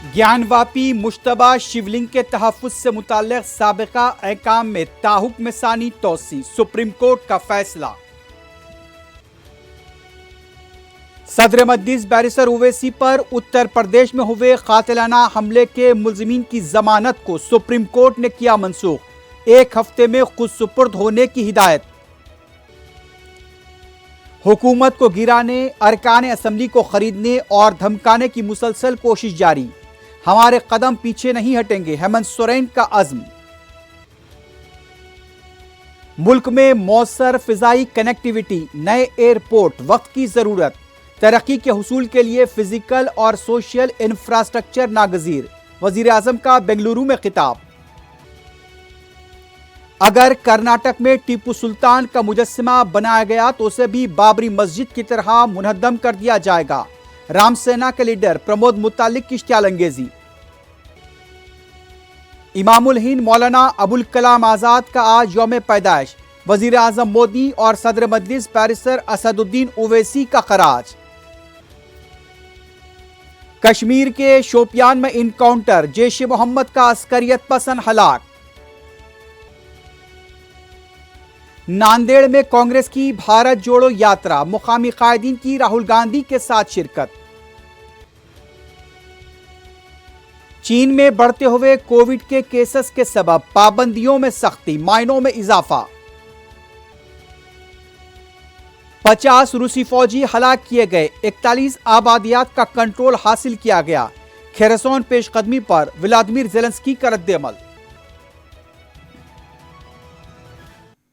ज्ञान वापी मुश्तबा शिवलिंग के तहफ्फुज़ से मुताल्लिक़ साबिक़ा अहकाम में ताहुक्म सानी तोसी, सुप्रीम कोर्ट का फैसला। सदर मजलिस बैरिस्टर ओवैसी पर उत्तर प्रदेश में हुए कातिलाना हमले के मुल्ज़िमीन की जमानत को सुप्रीम कोर्ट ने किया मनसूख, 1 हफ्ते में खुद सुपुर्द होने की हिदायत। हुकूमत को गिराने, अरकान असम्बली को खरीदने और धमकाने की मुसलसल कोशिश जारी, हमारे कदम पीछे नहीं हटेंगे, हेमंत सोरेन का अज़्म। मुल्क में मौसर फिजाई कनेक्टिविटी, नए एयरपोर्ट, वक्त की जरूरत, तरक्की के हुसूल के लिए फिजिकल और सोशल इंफ्रास्ट्रक्चर नागजीर, वजीर आजम का बेंगलुरु में खिताब। अगर कर्नाटक में टीपू सुल्तान का मुजस्समा बनाया गया तो उसे भी बाबरी मस्जिद की तरह मुनहद्दम कर दिया जाएगा, राम सेना के लीडर प्रमोद मुतालिक की इश्तियालंगेजी। इमामुल हिंद मौलाना अबुल कलाम आजाद का आज यौम पैदाइश, वजीर आजम मोदी और सदर मजलिस बैरिस्टर असदुद्दीन ओवैसी का खराज। कश्मीर के शोपियान में इनकाउंटर, जैश ए मोहम्मद का अस्करियत पसंद हलाक। नांदेड़ में कांग्रेस की भारत जोड़ो यात्रा, मुकामी कायदीन की राहुल गांधी के साथ शिरकत। चीन में बढ़ते हुए कोविड के केसेस के सबब पाबंदियों में सख्ती, मायनों में इजाफा। 50 रूसी फौजी हलाक किए गए, 41 आबादियात का कंट्रोल हासिल किया गया। खेरसोन पेशकदमी पर व्लादिमीर ज़ेलेंस्की का रद्द-ए-अमल।